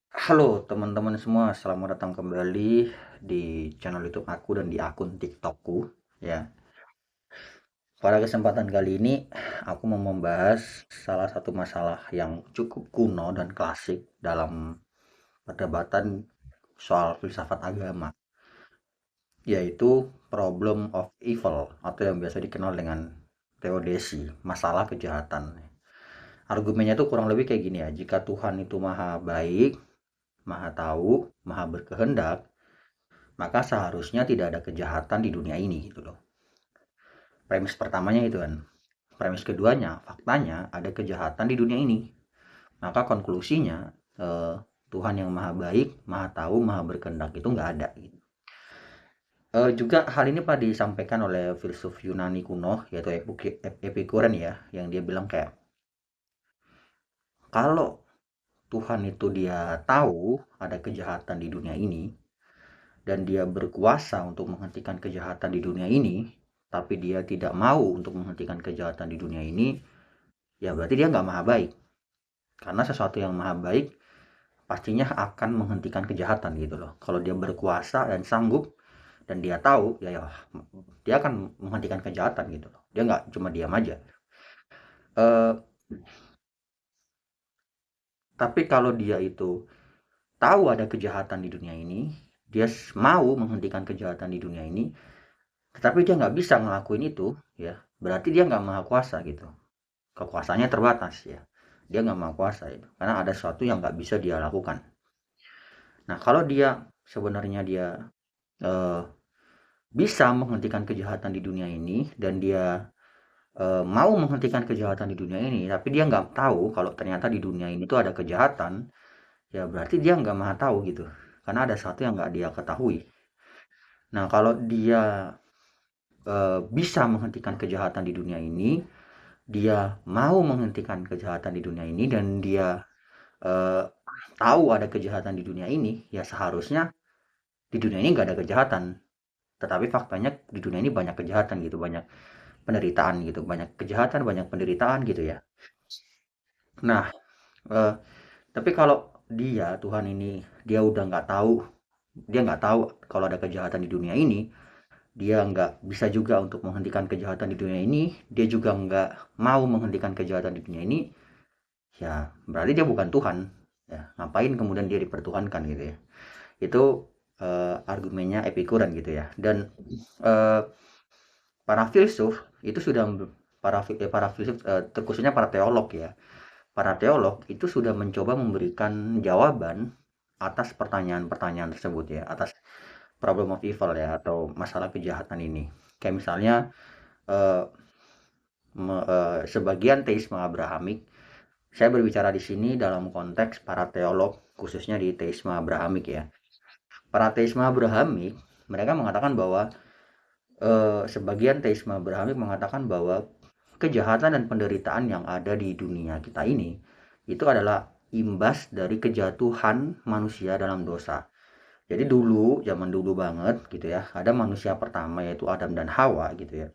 Halo teman-teman semua, selamat datang kembali di channel YouTube aku dan di akun TikTokku ya. Pada kesempatan kali ini aku mau membahas salah satu masalah yang cukup kuno dan klasik dalam perdebatan soal filsafat agama, yaitu problem of evil atau yang biasa dikenal dengan teodesi, masalah kejahatan. Argumennya tuh kurang lebih kayak gini ya, jika Tuhan itu maha baik, maha tahu, maha berkehendak, maka seharusnya tidak ada kejahatan di dunia ini gitu loh. Premis pertamanya itu kan. Premis keduanya, faktanya ada kejahatan di dunia ini. Maka konklusinya Tuhan yang maha baik, maha tahu, maha berkehendak itu nggak ada. Gitu. Juga hal ini pernah disampaikan oleh filsuf Yunani kuno yaitu Epikuren ya, yang dia bilang kayak kalau Tuhan itu dia tahu ada kejahatan di dunia ini, dan dia berkuasa untuk menghentikan kejahatan di dunia ini, tapi dia tidak mau untuk menghentikan kejahatan di dunia ini, ya berarti dia nggak maha baik. Karena sesuatu yang maha baik pastinya akan menghentikan kejahatan gitu loh. Kalau dia berkuasa dan sanggup dan dia tahu, ya dia akan menghentikan kejahatan gitu loh. Dia nggak cuma diam aja. Eh, tapi kalau dia itu tahu ada kejahatan di dunia ini, dia mau menghentikan kejahatan di dunia ini, tetapi dia nggak bisa ngelakuin itu, ya berarti dia nggak maha kuasa gitu. Kekuasaannya terbatas ya. Dia nggak maha kuasa itu, karena ada sesuatu yang nggak bisa dia lakukan. Nah kalau dia sebenarnya dia eh, bisa menghentikan kejahatan di dunia ini dan dia mau menghentikan kejahatan di dunia ini, tapi dia nggak tahu kalau ternyata di dunia ini tuh ada kejahatan, ya berarti dia nggak maha tahu gitu. Karena ada sesuatu yang nggak dia ketahui. Nah kalau dia bisa menghentikan kejahatan di dunia ini, dia mau menghentikan kejahatan di dunia ini dan dia eh, tahu ada kejahatan di dunia ini, ya seharusnya di dunia ini nggak ada kejahatan. Tetapi faktanya di dunia ini banyak kejahatan gitu, banyak penderitaan gitu, banyak kejahatan, banyak penderitaan gitu ya. Nah, eh, tapi kalau dia Tuhan ini dia udah nggak tahu, dia nggak tahu kalau ada kejahatan di dunia ini, dia nggak bisa juga untuk menghentikan kejahatan di dunia ini, dia juga nggak mau menghentikan kejahatan di dunia ini, ya berarti dia bukan Tuhan. Ya, ngapain kemudian dia dipertuhankan gitu ya. Itu argumennya Epikuren gitu ya. Dan eh, para filsuf itu sudah para filsuf terkhususnya para teolog ya. Para teolog itu sudah mencoba memberikan jawaban atas pertanyaan-pertanyaan tersebut ya, atas problem of evil ya atau masalah kejahatan ini. Kayak misalnya eh, sebagian teisme Abrahamik. Saya berbicara di sini dalam konteks para teolog khususnya di teisme Abrahamik ya. Para teisme Abrahamik mereka mengatakan bahwa sebagian teisme Abrahamik mengatakan bahwa kejahatan dan penderitaan yang ada di dunia kita ini itu adalah imbas dari kejatuhan manusia dalam dosa. Jadi dulu, zaman dulu banget gitu ya, ada manusia pertama yaitu Adam dan Hawa gitu ya.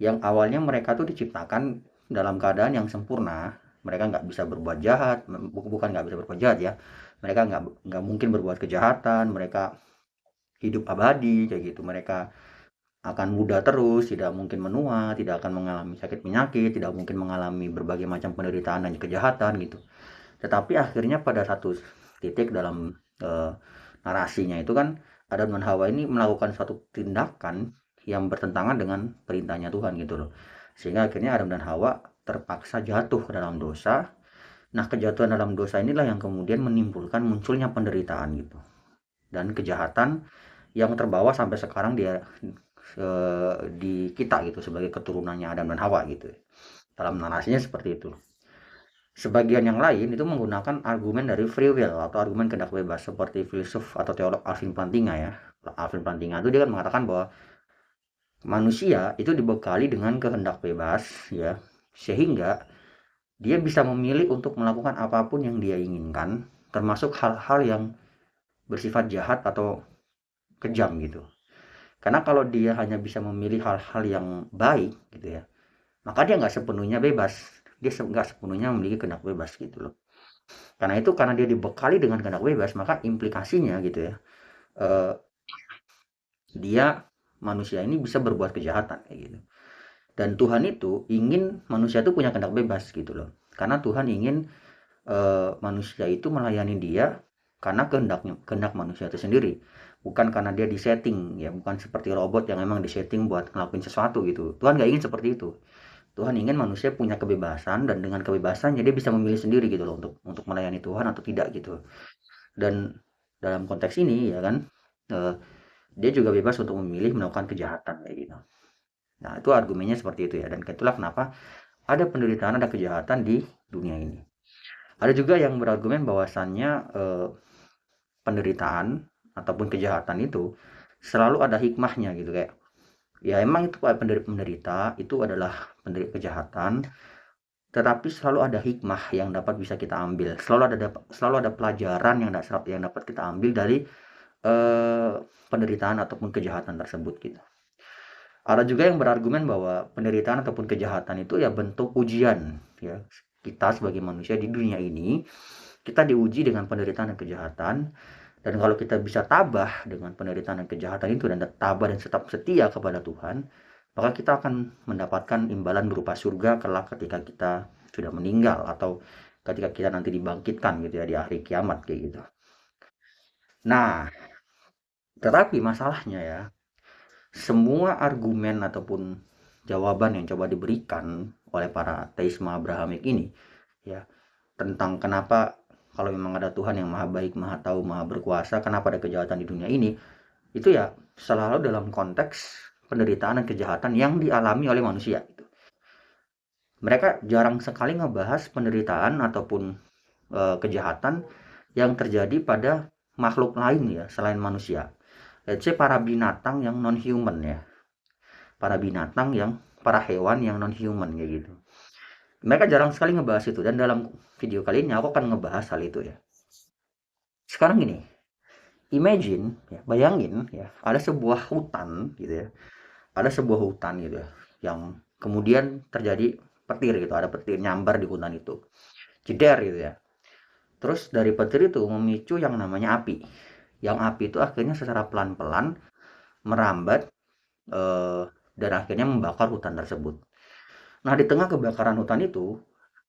Yang awalnya mereka tuh diciptakan dalam keadaan yang sempurna. Mereka nggak bisa berbuat jahat, bukan nggak bisa berbuat jahat ya. Mereka nggak mungkin berbuat kejahatan, mereka hidup abadi kayak gitu. Mereka akan muda terus, tidak mungkin menua, tidak akan mengalami sakit penyakit, tidak mungkin mengalami berbagai macam penderitaan dan kejahatan gitu. Tetapi akhirnya pada satu titik dalam eh, narasinya itu kan Adam dan Hawa ini melakukan suatu tindakan yang bertentangan dengan perintahnya Tuhan gitu loh. Sehingga akhirnya Adam dan Hawa terpaksa jatuh ke dalam dosa. Nah, kejatuhan dalam dosa inilah yang kemudian menimbulkan munculnya penderitaan gitu. Dan kejahatan yang terbawa sampai sekarang dia di kita gitu sebagai keturunannya Adam dan Hawa gitu. Dalam narasinya seperti itu. Sebagian yang lain itu menggunakan argumen dari free will atau argumen kehendak bebas seperti filsuf atau teolog Alvin Plantinga ya. Alvin Plantinga itu dia kan mengatakan bahwa manusia itu dibekali dengan kehendak bebas ya, sehingga dia bisa memilih untuk melakukan apapun yang dia inginkan, termasuk hal-hal yang bersifat jahat atau kejam gitu. Karena kalau dia hanya bisa memilih hal-hal yang baik gitu ya, maka dia nggak sepenuhnya bebas. Dia nggak sepenuhnya memiliki kehendak bebas gitu loh. Karena dia dibekali dengan kehendak bebas, maka implikasinya gitu ya, eh, dia manusia ini bisa berbuat kejahatan kayak gitu. Dan Tuhan itu ingin manusia itu punya kehendak bebas gitu loh. Karena Tuhan ingin manusia itu melayani dia karena kehendak manusia itu sendiri, bukan karena dia disetting ya, bukan seperti robot yang memang disetting buat ngelakuin sesuatu gitu. Tuhan nggak ingin seperti itu. Tuhan ingin manusia punya kebebasan, dan dengan kebebasannya dia bisa memilih sendiri gitu loh untuk melayani Tuhan atau tidak gitu. Dan dalam konteks ini ya kan, eh, dia juga bebas untuk memilih melakukan kejahatan kayak gitu. Nah, itu argumennya seperti itu ya, dan itulah kenapa ada penderitaan, ada kejahatan di dunia ini. Ada juga yang berargumen bahwasannya penderitaan ataupun kejahatan itu selalu ada hikmahnya gitu, kayak ya emang itu penderita itu adalah penderita kejahatan, tetapi selalu ada hikmah yang dapat bisa kita ambil. Selalu ada pelajaran yang dapat kita ambil dari eh, penderitaan ataupun kejahatan tersebut gitu. Ada juga yang berargumen bahwa penderitaan ataupun kejahatan itu ya bentuk ujian ya. Kita sebagai manusia di dunia ini, kita diuji dengan penderitaan dan kejahatan, dan kalau kita bisa tabah dengan penderitaan dan kejahatan itu, dan tabah dan tetap setia kepada Tuhan, maka kita akan mendapatkan imbalan berupa surga kelak ketika kita sudah meninggal, atau ketika kita nanti dibangkitkan gitu ya di hari kiamat kayak gitu. Nah, tetapi masalahnya ya, semua argumen ataupun jawaban yang coba diberikan oleh para teisma Abrahamik ini ya, tentang kenapa kalau memang ada Tuhan yang maha baik, maha tahu, maha berkuasa, kenapa ada kejahatan di dunia ini, itu ya selalu dalam konteks penderitaan dan kejahatan yang dialami oleh manusia gitu. Mereka jarang sekali ngebahas penderitaan ataupun kejahatan yang terjadi pada makhluk lain ya selain manusia. Let's say para binatang yang non human ya, para hewan yang non human kayak gitu. Mereka jarang sekali ngebahas itu, dan dalam video kali ini aku akan ngebahas hal itu ya. Sekarang gini, imagine ya, bayangin ya, ada sebuah hutan gitu ya. Ada sebuah hutan gitu ya, yang kemudian terjadi petir gitu, ada petir nyambar di hutan itu. Jeder gitu ya. Terus dari petir itu memicu yang namanya api. Yang api itu akhirnya secara pelan-pelan merambat eh, dan akhirnya membakar hutan tersebut. Nah, di tengah kebakaran hutan itu,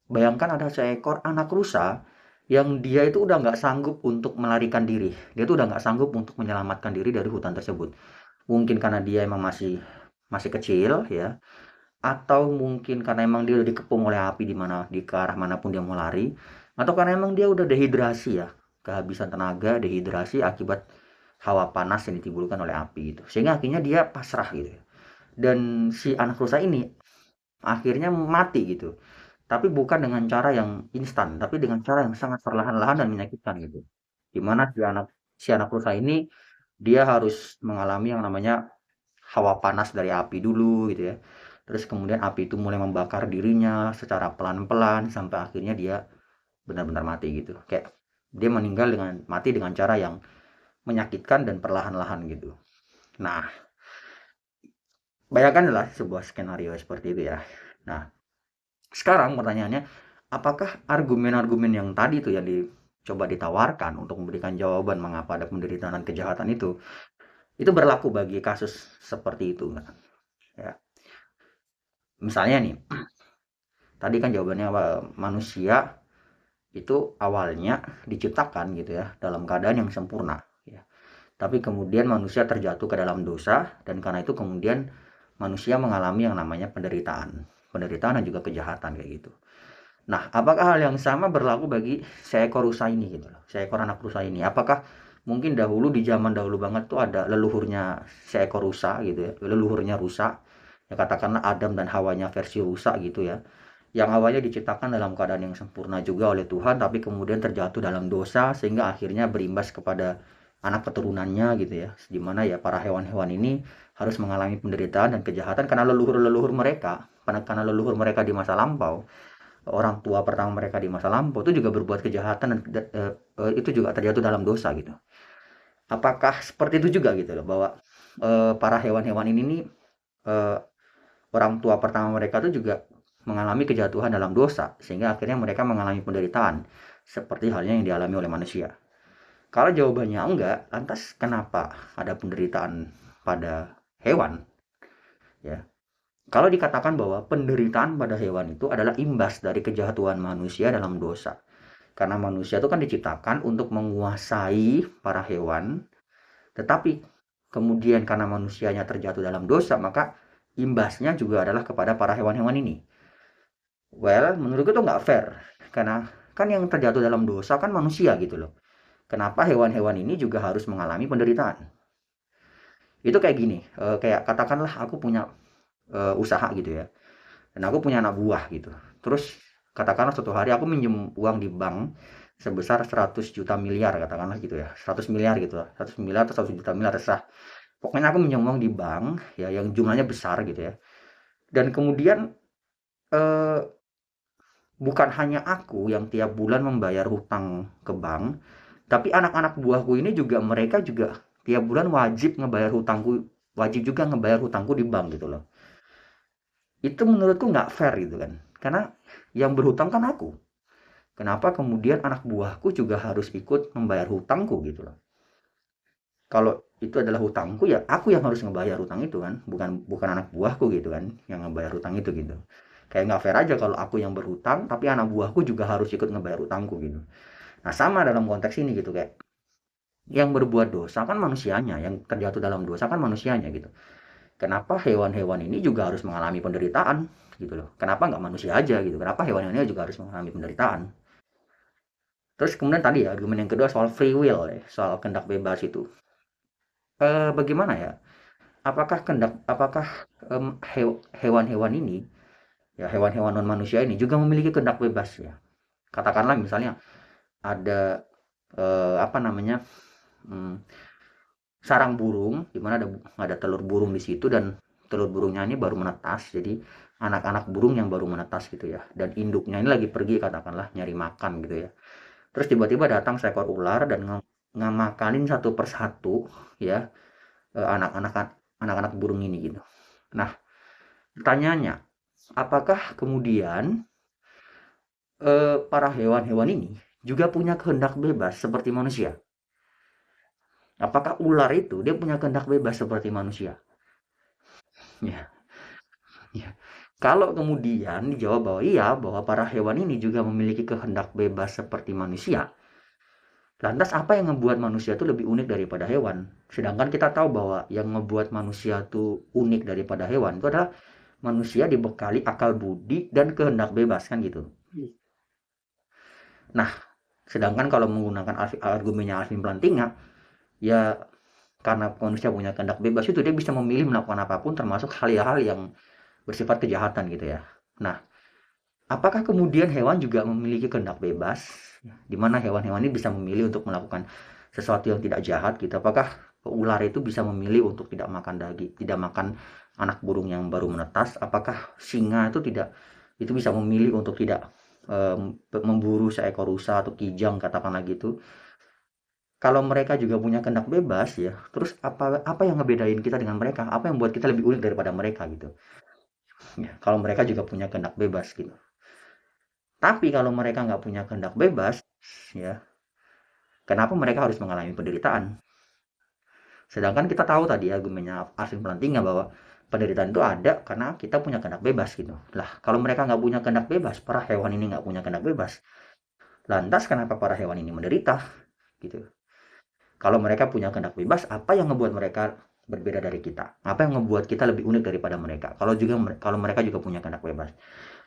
bayangkan ada seekor anak rusa yang dia itu udah nggak sanggup untuk melarikan diri. Dia tuh udah nggak sanggup untuk menyelamatkan diri dari hutan tersebut. Mungkin karena dia emang masih masih kecil ya, atau mungkin karena emang dia udah dikepung oleh api di mana di ke arah manapun dia mau lari, atau karena emang dia udah dehidrasi ya, kehabisan tenaga, dehidrasi akibat hawa panas yang ditimbulkan oleh api itu. Sehingga akhirnya dia pasrah gitu ya. Dan si anak rusa ini akhirnya mati gitu. Tapi bukan dengan cara yang instan, tapi dengan cara yang sangat perlahan-lahan dan menyakitkan gitu. Di mana si anak rusa ini dia harus mengalami yang namanya hawa panas dari api dulu gitu ya. Terus kemudian api itu mulai membakar dirinya secara pelan-pelan sampai akhirnya dia benar-benar mati gitu. Kayak dia mati dengan cara yang menyakitkan dan perlahan-lahan gitu. Nah, bayangkanlah sebuah skenario seperti itu ya. Nah, sekarang pertanyaannya, apakah argumen-argumen yang tadi tuh yang dicoba ditawarkan untuk memberikan jawaban mengapa ada penderitaan dan kejahatan itu berlaku bagi kasus seperti itu nggak? Ya, misalnya nih, tadi kan jawabannya apa? Manusia itu awalnya diciptakan gitu ya dalam keadaan yang sempurna ya. Tapi kemudian manusia terjatuh ke dalam dosa, dan karena itu kemudian manusia mengalami yang namanya penderitaan. Penderitaan dan juga kejahatan kayak gitu. Nah, apakah hal yang sama berlaku bagi seekor rusa ini gitu loh, seekor anak rusa ini? Apakah mungkin dahulu di zaman dahulu banget tuh ada leluhurnya seekor rusa gitu ya, leluhurnya rusa, ya katakanlah Adam dan Hawanya versi rusa gitu ya, yang awalnya diciptakan dalam keadaan yang sempurna juga oleh Tuhan, tapi kemudian terjatuh dalam dosa sehingga akhirnya berimbas kepada anak keturunannya gitu ya, di mana ya para hewan-hewan ini harus mengalami penderitaan dan kejahatan karena leluhur-leluhur mereka, karena leluhur mereka di masa lampau, orang tua pertama mereka di masa lampau itu juga berbuat kejahatan, dan itu juga terjatuh dalam dosa gitu. Apakah seperti itu juga gitu loh, bahwa para hewan-hewan ini nih, eh, orang tua pertama mereka tuh juga mengalami kejatuhan dalam dosa sehingga akhirnya mereka mengalami penderitaan, seperti halnya yang dialami oleh manusia? Kalau jawabannya enggak, lantas kenapa ada penderitaan pada hewan? Ya, kalau dikatakan bahwa penderitaan pada hewan itu adalah imbas dari kejahatuan manusia dalam dosa. Karena manusia itu kan diciptakan untuk menguasai para hewan, tetapi kemudian karena manusianya terjatuh dalam dosa, maka imbasnya juga adalah kepada para hewan-hewan ini. Well, menurutku itu nggak fair. Karena kan yang terjatuh dalam dosa kan manusia gitu loh. Kenapa hewan-hewan ini juga harus mengalami penderitaan? Itu kayak gini, kayak katakanlah aku punya usaha gitu ya, dan aku punya anak buah gitu. Terus katakanlah suatu hari aku minjem uang di bank sebesar 100 juta miliar katakanlah gitu ya, 100 miliar gitu lah, 100 miliar atau 100 juta miliar terserah. Pokoknya aku minjem uang di bank ya yang jumlahnya besar gitu ya. Dan kemudian eh, bukan hanya aku yang tiap bulan membayar hutang ke bank, tapi anak-anak buahku ini juga mereka juga tiap bulan wajib ngebayar hutangku, wajib juga ngebayar hutangku di bank gitu loh. Itu menurutku nggak fair gitu kan. Karena yang berhutang kan aku. Kenapa kemudian anak buahku juga harus ikut membayar hutangku gitu loh. Kalau itu adalah hutangku ya aku yang harus ngebayar hutang itu kan, bukan bukan anak buahku gitu kan yang ngebayar hutang itu gitu. Kayak nggak fair aja kalau aku yang berhutang tapi anak buahku juga harus ikut ngebayar hutangku gitu. Nah, sama dalam konteks ini gitu kayak yang berbuat dosa kan manusianya, yang terjatuh dalam dosa kan manusianya gitu. Kenapa hewan-hewan ini juga harus mengalami penderitaan gitu loh? Kenapa nggak manusia aja gitu? Kenapa hewan-hewan ini juga harus mengalami penderitaan? Terus kemudian tadi ya argumen yang kedua soal free will ya, soal kehendak bebas itu. Bagaimana ya? Apakah hewan-hewan ini ya hewan-hewan non manusia ini juga memiliki kehendak bebas ya? Katakanlah misalnya ada apa namanya? hmm, Sarang burung di mana ada telur burung di situ dan telur burungnya ini baru menetas. Jadi anak-anak burung yang baru menetas gitu ya. Dan induknya ini lagi pergi katakanlah nyari makan gitu ya. Terus tiba-tiba datang seekor ular dan ngamakalin satu persatu ya anak-anak anak-anak burung ini gitu. Nah, pertanyaannya, apakah kemudian para hewan-hewan ini juga punya kehendak bebas seperti manusia? Apakah ular itu dia punya kehendak bebas seperti manusia? Ya, ya. Kalau kemudian dijawab bahwa iya, bahwa para hewan ini juga memiliki kehendak bebas seperti manusia, lantas apa yang membuat manusia itu lebih unik daripada hewan? Sedangkan kita tahu bahwa yang membuat manusia itu unik daripada hewan itu adalah manusia dibekali akal budi dan kehendak bebas kan gitu. Nah, sedangkan kalau menggunakan argumennya Alvin Plantinga, ya karena manusia punya kehendak bebas itu dia bisa memilih melakukan apapun termasuk hal-hal yang bersifat kejahatan gitu ya. Nah, apakah kemudian hewan juga memiliki kehendak bebas? Di mana hewan-hewan ini bisa memilih untuk melakukan sesuatu yang tidak jahat gitu. Apakah ular itu bisa memilih untuk tidak makan daging, tidak makan anak burung yang baru menetas? Apakah singa itu tidak itu bisa memilih untuk tidak memburu seekor rusa atau kijang katakanlah gitu? Kalau mereka juga punya kehendak bebas ya, terus apa apa yang ngebedain kita dengan mereka? Apa yang buat kita lebih unik daripada mereka gitu? Ya, kalau mereka juga punya kehendak bebas gitu. Tapi kalau mereka nggak punya kehendak bebas, ya, kenapa mereka harus mengalami penderitaan? Sedangkan kita tahu tadi argumennya Arsene Plantinga bahwa penderitaan itu ada karena kita punya kehendak bebas gitu. Lah, kalau mereka nggak punya kehendak bebas, para hewan ini nggak punya kehendak bebas, lantas kenapa para hewan ini menderita? Gitu. Kalau mereka punya kehendak bebas, apa yang membuat mereka berbeda dari kita? Apa yang membuat kita lebih unik daripada mereka? Kalau mereka juga punya kehendak bebas.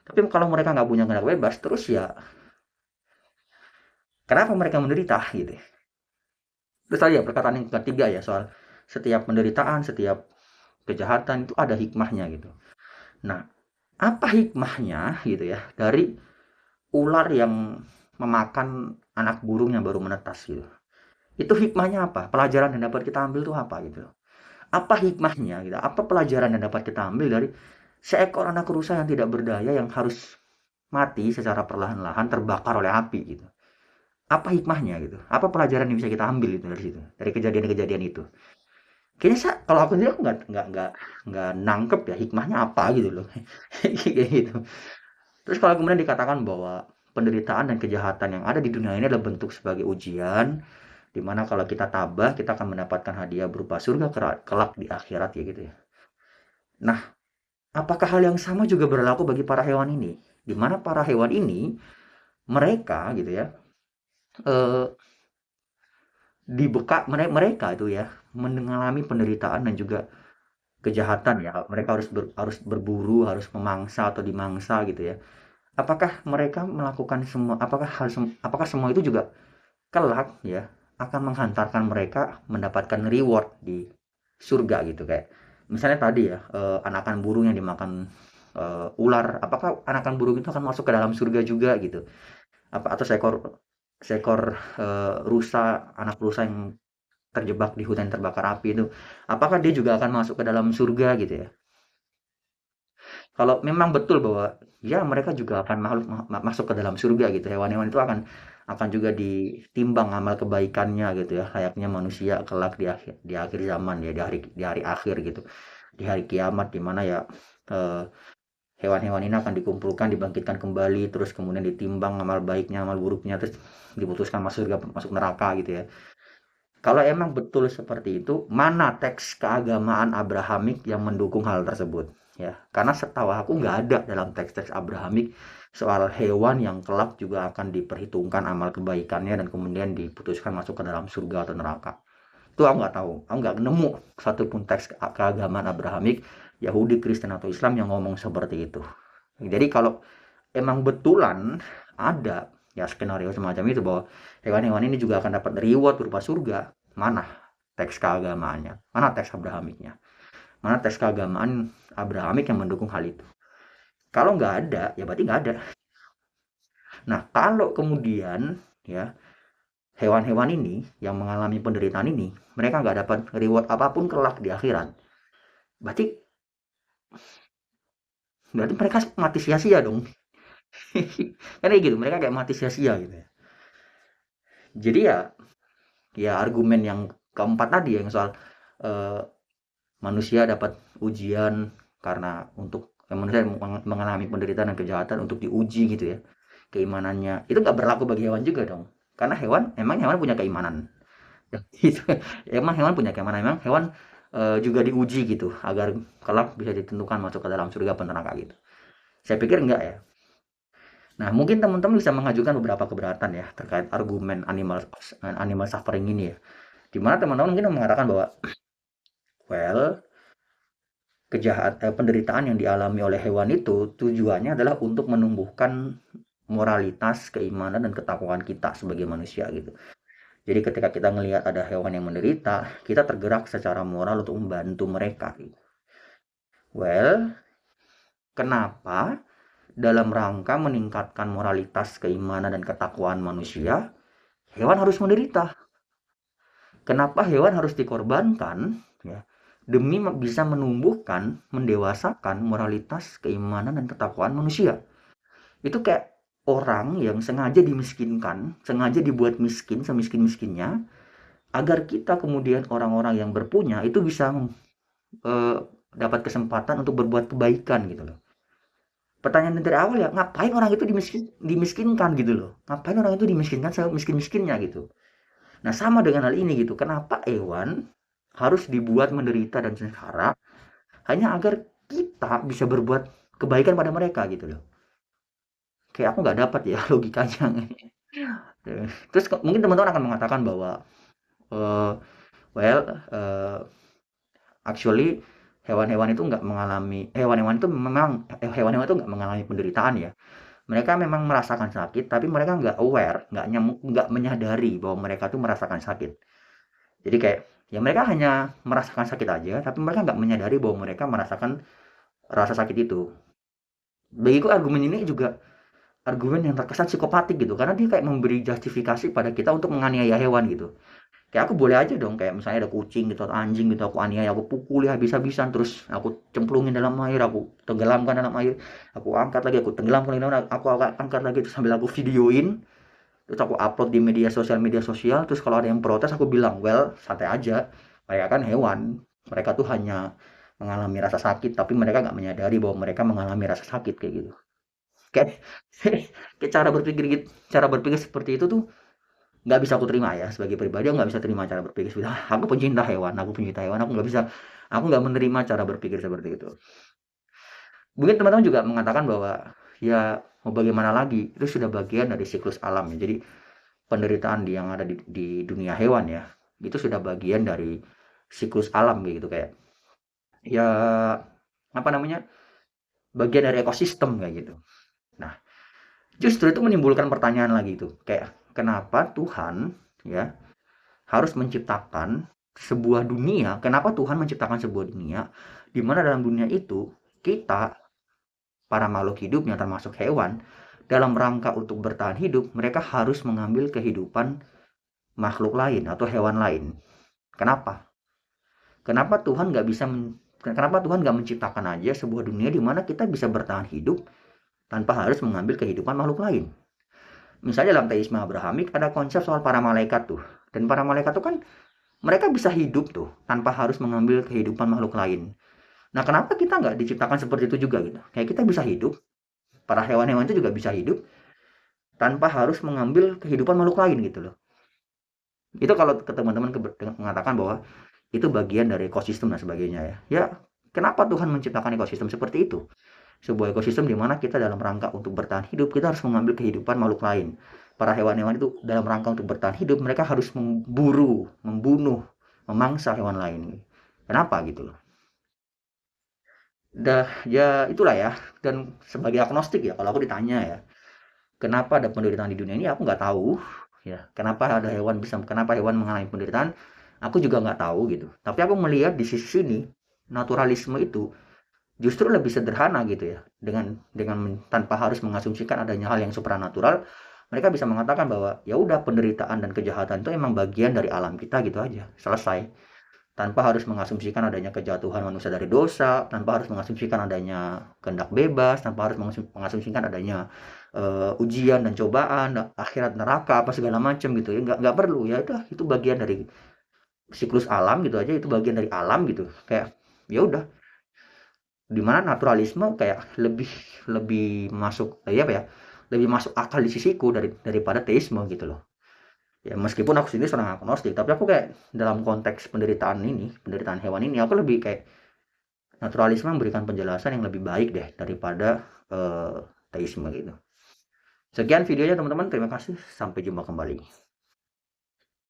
Tapi kalau mereka nggak punya kehendak bebas, terus ya kenapa mereka menderita gitu? Terus tadi ya perkataan yang ketiga ya soal setiap penderitaan, setiap kejahatan itu ada hikmahnya gitu. Nah, apa hikmahnya gitu ya dari ular yang memakan anak burung yang baru menetas gitu? Itu hikmahnya apa? Pelajaran yang dapat kita ambil itu apa gitu? Apa hikmahnya gitu? Apa pelajaran yang dapat kita ambil dari seekor anak rusa yang tidak berdaya yang harus mati secara perlahan-lahan terbakar oleh api gitu? Apa hikmahnya gitu? Apa pelajaran yang bisa kita ambil itu dari situ? Dari kejadian-kejadian itu? Kayaknya kalau aku sendiri aku nggak nangkep ya hikmahnya apa gitu loh. Kayak gitu. Terus kalau kemudian dikatakan bahwa penderitaan dan kejahatan yang ada di dunia ini adalah bentuk sebagai ujian, di mana kalau kita tabah, kita akan mendapatkan hadiah berupa surga kelak di akhirat ya gitu ya. Nah, apakah hal yang sama juga berlaku bagi para hewan ini? Di mana para hewan ini, mereka gitu ya, eh, mereka itu ya mengalami penderitaan dan juga kejahatan ya. Mereka harus berburu, harus memangsa atau dimangsa gitu ya. Apakah mereka melakukan semua apakah semua itu juga kelak ya akan menghantarkan mereka mendapatkan reward di surga gitu, kayak misalnya tadi ya, anakan burung yang dimakan ular, apakah anakan burung itu akan masuk ke dalam surga juga gitu? Atau seekor seekor rusa, anak rusa yang terjebak di hutan terbakar api itu, apakah dia juga akan masuk ke dalam surga gitu ya? Kalau memang betul bahwa ya mereka juga akan masuk ke dalam surga gitu, hewan-hewan itu akan juga ditimbang amal kebaikannya gitu ya, layaknya manusia kelak di akhir zaman ya, di hari akhir gitu, di hari kiamat, di mana ya eh, hewan-hewan ini akan dikumpulkan, dibangkitkan kembali, terus kemudian ditimbang amal baiknya, amal buruknya, terus diputuskan masuk surga, masuk neraka gitu ya. Kalau emang betul seperti itu, mana teks keagamaan Abrahamik yang mendukung hal tersebut? Ya, karena setahu aku nggak ada dalam teks-teks Abrahamik soal hewan yang kelak juga akan diperhitungkan amal kebaikannya dan kemudian diputuskan masuk ke dalam surga atau neraka. Itu aku nggak tahu. Aku nggak nemu satupun teks keagamaan Abrahamik, Yahudi, Kristen, atau Islam yang ngomong seperti itu. Jadi kalau emang betulan ada ya skenario semacam itu bahwa hewan-hewan ini juga akan dapat reward berupa surga, mana teks keagamaannya, mana teks Abrahamiknya, mana teks keagamaan Abrahamik yang mendukung hal itu? Kalau nggak ada ya berarti nggak ada. Nah, kalau kemudian ya hewan-hewan ini yang mengalami penderitaan ini mereka nggak dapat reward apapun kelak di akhirat, berarti berarti mereka mati sia-sia dong. Karena gitu, mereka kayak mati sia-sia gitu ya. Jadi ya argumen yang keempat tadi yang soal eh, manusia dapat ujian karena manusia mengalami penderitaan dan kejahatan untuk diuji gitu ya, keimanannya itu nggak berlaku bagi hewan juga dong, karena emang hewan punya keimanan. Itu emang hewan punya keimanan, emang hewan juga diuji gitu agar kelak bisa ditentukan masuk ke dalam surga atau neraka gitu. Saya pikir enggak ya. Nah, mungkin teman-teman bisa mengajukan beberapa keberatan ya terkait argumen animal suffering ini ya, dimana teman-teman mungkin mengatakan bahwa well, penderitaan yang dialami oleh hewan itu tujuannya adalah untuk menumbuhkan moralitas, keimanan, dan ketakwaan kita sebagai manusia gitu. Jadi ketika kita melihat ada hewan yang menderita, kita tergerak secara moral untuk membantu mereka gitu. Well, kenapa dalam rangka meningkatkan moralitas, keimanan, dan ketakwaan manusia, hewan harus menderita? Kenapa hewan harus dikorbankan ya, demi bisa menumbuhkan, mendewasakan moralitas, keimanan, dan ketakwaan manusia? Itu kayak orang yang sengaja dimiskinkan, sengaja dibuat miskin semiskin-miskinnya agar kita kemudian orang-orang yang berpunya itu bisa eh, dapat kesempatan untuk berbuat kebaikan gitu loh. Pertanyaan dari awal ya, ngapain orang itu dimiskinkan gitu loh? Ngapain orang itu dimiskinkan semiskin-miskinnya gitu? Nah, sama dengan hal ini gitu. Kenapa hewan harus dibuat menderita dan sengsara hanya agar kita bisa berbuat kebaikan pada mereka gitu loh? Kayak aku nggak dapat ya logikanya. Terus mungkin teman-teman akan mengatakan bahwa uh, well, actually hewan-hewan itu memang hewan-hewan itu nggak mengalami penderitaan ya. Mereka memang merasakan sakit, tapi mereka nggak aware, nggak menyadari bahwa mereka tuh merasakan sakit. Jadi kayak ya mereka hanya merasakan sakit aja, tapi mereka nggak menyadari bahwa mereka merasakan rasa sakit itu. Bagiku argumen ini juga argumen yang terkesan psikopatik gitu, karena dia kayak memberi justifikasi pada kita untuk menganiaya hewan gitu. Kayak aku boleh aja dong, kayak misalnya ada kucing gitu atau anjing gitu, aku aniaya, aku pukuli habis-habisan, terus aku cemplungin dalam air, aku tenggelamkan dalam air, aku angkat lagi, aku tenggelamkan dalam air, aku angkat lagi, terus sambil aku videoin, terus aku upload di media sosial, terus kalau ada yang protes aku bilang, well, santai aja, mereka kan hewan, mereka tuh hanya mengalami rasa sakit, tapi mereka nggak menyadari bahwa mereka mengalami rasa sakit kayak gitu. Kayak kayak cara berpikir seperti itu tuh nggak bisa aku terima ya, sebagai pribadi aku nggak bisa terima cara berpikir seperti itu. Aku nggak bisa, aku nggak menerima cara berpikir seperti itu. Mungkin teman-teman juga mengatakan bahwa ya mau bagaimana lagi, itu sudah bagian dari siklus alam ya. Jadi penderitaan yang ada di dunia hewan ya, itu sudah bagian dari siklus alam kayak gitu, kayak ya apa namanya, bagian dari ekosistem kayak gitu. Nah, justru itu menimbulkan pertanyaan lagi itu, kayak kenapa Tuhan ya harus menciptakan sebuah dunia, kenapa Tuhan menciptakan sebuah dunia di mana dalam dunia itu kita, para makhluk hidupnya termasuk hewan, dalam rangka untuk bertahan hidup, mereka harus mengambil kehidupan makhluk lain atau hewan lain. Kenapa? Kenapa Tuhan nggak menciptakan aja sebuah dunia di mana kita bisa bertahan hidup tanpa harus mengambil kehidupan makhluk lain? Misalnya dalam teisme Abrahamik ada konsep soal para malaikat tuh. Dan para malaikat tuh kan mereka bisa hidup tuh tanpa harus mengambil kehidupan makhluk lain. Nah, kenapa kita nggak diciptakan seperti itu juga gitu? Kayak kita bisa hidup, para hewan-hewan itu juga bisa hidup tanpa harus mengambil kehidupan makhluk lain gitu loh. Itu kalau ke teman-teman mengatakan bahwa itu bagian dari ekosistem dan sebagainya ya. Ya, kenapa Tuhan menciptakan ekosistem seperti itu? Sebuah ekosistem di mana kita dalam rangka untuk bertahan hidup, kita harus mengambil kehidupan makhluk lain. Para hewan-hewan itu dalam rangka untuk bertahan hidup, mereka harus memburu, membunuh, memangsa hewan lain. Kenapa gitu loh? Dah, ya itulah ya. Dan sebagai agnostik ya, kalau aku ditanya ya, kenapa ada penderitaan di dunia ini, aku nggak tahu. Ya, kenapa hewan mengalami penderitaan, aku juga nggak tahu gitu. Tapi aku melihat di sisi sini, naturalisme itu justru lebih sederhana gitu ya, dengan tanpa harus mengasumsikan adanya hal yang supranatural, mereka bisa mengatakan bahwa ya udah, penderitaan dan kejahatan itu emang bagian dari alam kita gitu aja, selesai. Tanpa harus mengasumsikan adanya kejatuhan manusia dari dosa, tanpa harus mengasumsikan adanya kehendak bebas, tanpa harus mengasumsikan adanya ujian dan cobaan, akhirat neraka apa segala macam gitu ya, nggak perlu, ya itu bagian dari siklus alam gitu aja, itu bagian dari alam gitu, kayak ya udah. Dimana naturalisme kayak lebih lebih masuk, ya apa ya, lebih masuk akal di sisiku daripada teisme gitu loh. Ya meskipun aku sendiri seorang agnostik, tapi aku kayak dalam konteks penderitaan hewan ini, aku lebih kayak naturalisme memberikan penjelasan yang lebih baik deh daripada teisme gitu. Sekian videonya teman-teman, terima kasih, sampai jumpa kembali.